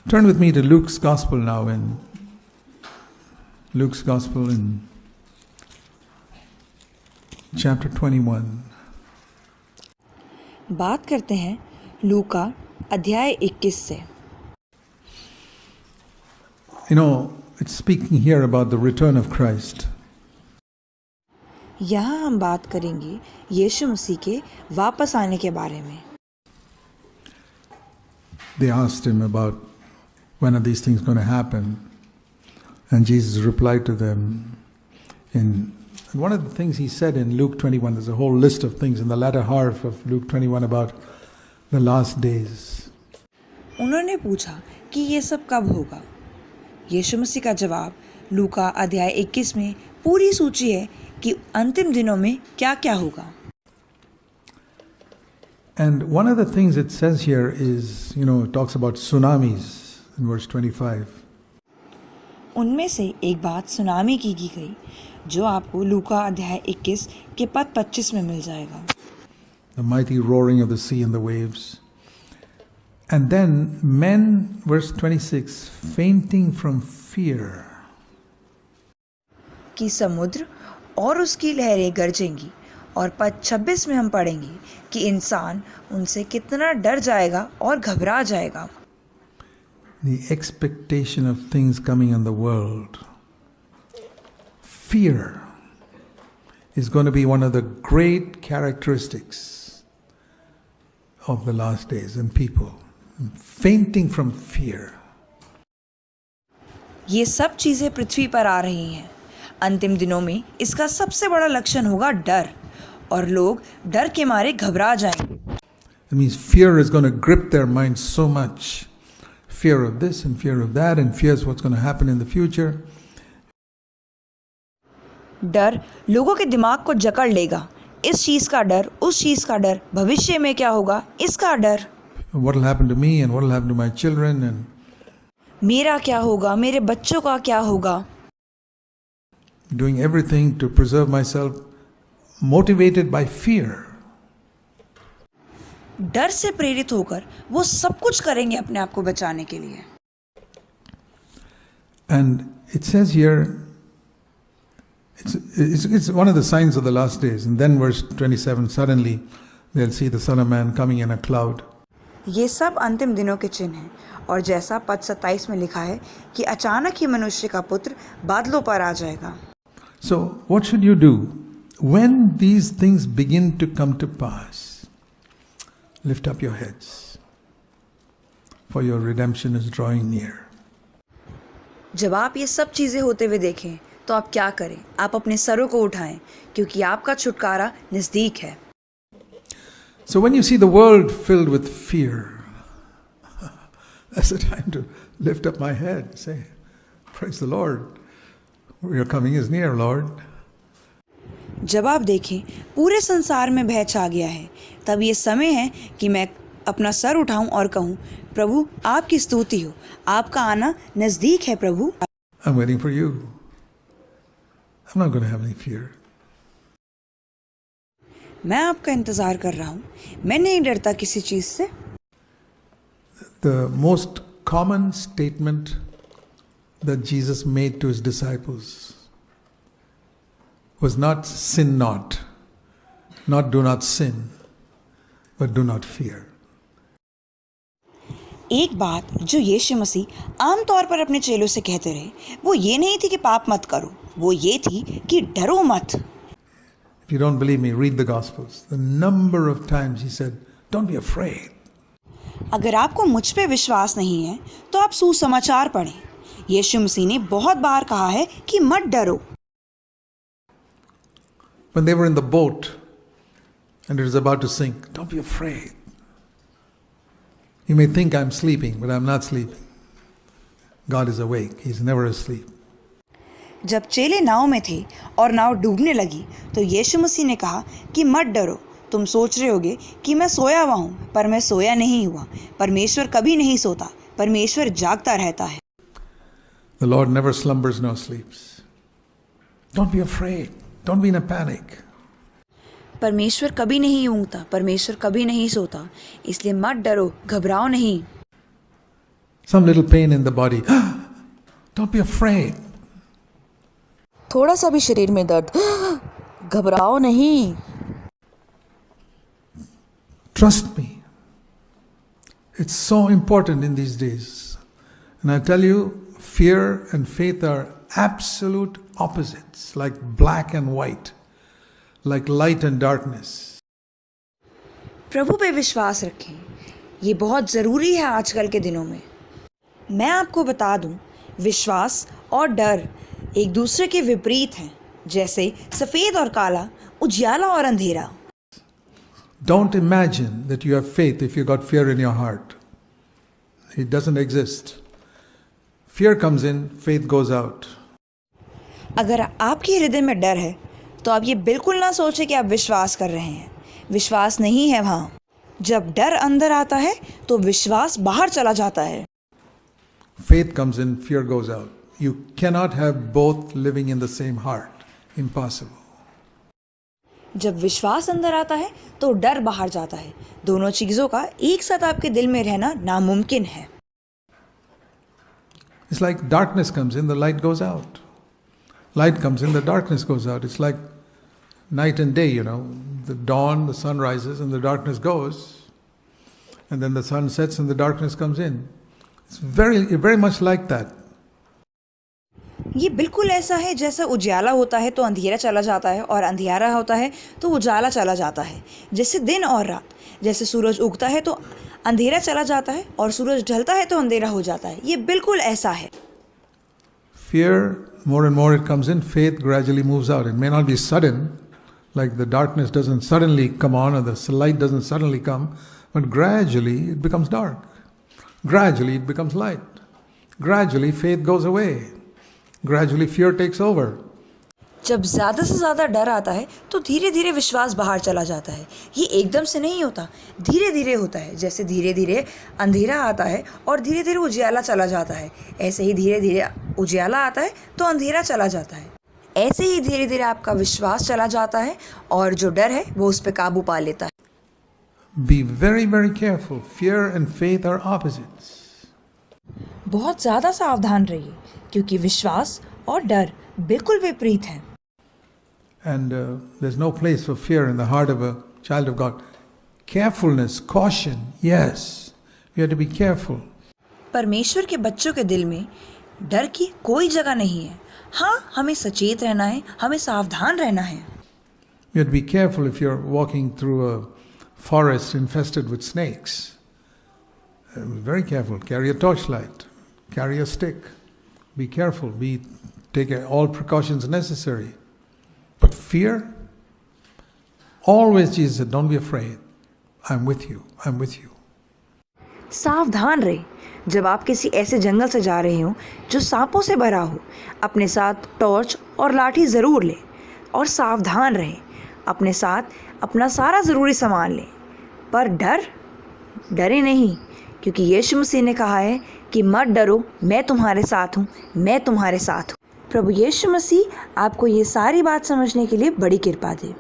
Turn with me to Luke's Gospel now, in Luke's Gospel in chapter 21. बात करते हैं लूका अध्याय 21 से. You know, it's speaking here about the return of Christ. यहाँ हम बात करेंगे यीशु मसीह के वापस आने के बारे में. They asked him about when are these things going to happen, and Jesus replied to them in one of the things he said in Luke 21. There's a whole list of things in the latter half of Luke 21 about the last days. उन्होंने पूछा कि ये सब कब होगा. यीशु मसीह का जवाब लूका अध्याय 21 में पूरी सूची है कि अंतिम दिनों में क्या क्या होगा. And one of the things it says here is, it talks about tsunamis in verse 25. उनमें से एक बात सुनामी की गई जो आपको लूका अध्याय 21 के पद 25 में मिल जाएगा. The mighty roaring of the sea and the waves. And then men, verse 26, fainting from fear. कि समुद्र और उसकी लहरें गरजेंगी. और पद 26 में हम पढ़ेंगे कि इंसान उनसे कितना डर जाएगा और घबरा जाएगा. The expectation of things coming in the world. Fear is going to be one of the great characteristics of the last days in people. Fainting from fear. ये सब चीजें पृथ्वी पर आ रही हैं. अंतिम दिनों में इसका सबसे बड़ा लक्षण होगा डर, और लोग डर के मारे घबरा जाएंगे. It means fear is going to grip their mind so much. Fear of this and fear of that, and fears what's going to happen in the future. डर लोगों के दिमाग को जकड़ लेगा. इस चीज का डर, उस चीज का डर, भविष्य में क्या होगा इसका डर. What will happen to me and what will happen to my children, and मेरा क्या होगा, मेरे बच्चों का क्या होगा. doing everything to preserve myself, motivated by fear. डर से प्रेरित होकर वो सब कुछ करेंगे अपने आप को बचाने के लिए. And it says here, it's one of the signs of the last days. And then verse 27, suddenly they'll see the Son of Man coming in a cloud. ये सब अंतिम दिनों के चिन्ह हैं. और जैसा पद 27 में लिखा है कि अचानक ही मनुष्य का पुत्र बादलों पर आ जाएगा. So what should you do when these things begin to come to pass? Lift up your heads, for your redemption is drawing near. जब आप ये सब चीजें होते हुए देखें तो आप क्या करें? आप अपने सरों को उठाएं, क्योंकि आपका छुटकारा नजदीक है. So when you see the world filled with fear, that's the time to lift up my head, say, praise the Lord, your coming is near, Lord. जब आप देखें पूरे संसार में भय छा गया है, तब ये समय है कि मैं अपना सर उठाऊं और कहूं, प्रभु आपकी स्तुति हो, आपका आना नजदीक है. प्रभु, I'm waiting for you. I'm not going to have any fear. मैं आपका इंतजार कर रहा हूं. मैं नहीं डरता किसी चीज से. The most common statement that Jesus made to his disciples was not sin not do not sin, but do not fear. एक बात जो यीशु मसीह आमतौर पर अपने चेलों से कहते रहे, वो ये नहीं थी कि पाप मत करो, वो ये थी कि डरो मत. If you don't believe me, read the Gospels. The number of times he said, don't be afraid. अगर आपको मुझ पे विश्वास नहीं है तो आप सुसमाचार पढ़ें. यीशु मसीह ने बहुत बार कहा है कि मत डरो. When they were in the boat and it was about to sink, don't be afraid. You may think I'm sleeping, but I'm not sleeping. God is awake. He's never asleep. जब चेले नाव में थे और नाव डूबने लगी तो यीशु मसीह ने कहा कि मत डरो. तुम सोच रहे होगे कि मैं सोया हुआ हूँ, पर मैं सोया नहीं हुआ. परमेश्वर कभी नहीं सोता, परमेश्वर जागता रहता है. The Lord never slumbers nor sleeps. Don't be afraid. Don't be in a panic. परमेश्वर कभी नहीं ऊँघता, परमेश्वर कभी नहीं सोता, इसलिए मत डरो, घबराओ नहीं। Some little pain in the body. Don't be afraid. थोड़ा सा भी शरीर में दर्द, घबराओ नहीं। Trust me. It's so important in these days. And I tell you, fear and faith are absolute opposites, like black and white, like light and darkness. प्रभु पे विश्वास रखें, ये बहुत ज़रूरी है आजकल के दिनों में। मैं आपको बता दूं, विश्वास और डर एक दूसरे के विपरीत हैं, जैसे सफ़ेद और काला, उजियाला और अंधेरा। Don't imagine that you have faith if you got fear in your heart. It doesn't exist. Fear comes in, faith goes out. अगर आपके हृदय में डर है तो आप ये बिल्कुल ना सोचें कि आप विश्वास कर रहे हैं। विश्वास नहीं है वहाँ। जब डर अंदर आता है तो विश्वास बाहर चला जाता है। Faith comes in, fear goes out. You cannot have both living in the same heart. Impossible. जब विश्वास अंदर आता है तो डर बाहर जाता है। दोनों चीज़ों का एक साथ आपके दिल में रहना नामुमकिन है। It's like darkness comes in, the light goes out. Light comes in, the darkness goes out. It's like night and day, you know. The dawn, the sun rises and the darkness goes. And then the sun sets and the darkness comes in. It's very much like that. ये बिल्कुल ऐसा है जैसा उजाला होता है तो अंधेरा चला जाता है और अंधेरा होता है तो उजाला चला जाता है। जैसे दिन और रात, जैसे सूरज उगता है तो अंधेरा चला जाता है और सूरज ढलता है तो अंधेरा हो जाता है। ये बिल्कुल ऐसा है। Fear, more and more it comes in, faith gradually moves out. It may not be sudden, like the darkness doesn't suddenly come on or the light doesn't suddenly come, but gradually it becomes dark. Gradually it becomes light. Gradually faith goes away. Gradually fear takes over. जब ज़्यादा से ज़्यादा डर आता है तो धीरे धीरे विश्वास बाहर चला जाता है। ये एकदम से नहीं होता, धीरे धीरे होता है। जैसे धीरे धीरे अंधेरा आता है और धीरे धीरे उजियाला चला जाता है, ऐसे ही धीरे धीरे उजियाला आता है तो अंधेरा चला जाता है। ऐसे ही धीरे धीरे आपका विश्वास चला जाता है और जो डर है वो उस पर काबू पा लेता है। Be very, very careful. Fear and faith are opposites. बहुत ज़्यादा सावधान रहिए क्योंकि विश्वास और डर बिल्कुल विपरीत हैं। And there's no place for fear in the heart of a child of God. Carefulness, caution, yes. We have to be careful. परमेश्वर के बच्चों के दिल में डर की कोई जगह नहीं है। हाँ, हमें सचेत रहना है, हमें सावधान रहना है। You have to be careful if you're walking through a forest infested with snakes. Very careful. Carry a torchlight. Carry a stick. Be careful. Take all precautions necessary. But fear? Always Jesus said, don't be afraid. I'm with you. I'm with you. सावधान रहे। जब आप किसी ऐसे जंगल से जा रहे हो जो सांपों से भरा हो, अपने साथ टॉर्च और लाठी ज़रूर लें और सावधान रहें। अपने साथ अपना सारा ज़रूरी सामान लें। पर डरे नहीं, क्योंकि यीशु मसीह ने कहा है कि मत डरो, मैं तुम्हारे साथ हूँ, मैं तुम्हारे साथ हूँ। प्रभु यीशु मसीह आपको ये सारी बात समझने के लिए बड़ी कृपा दे।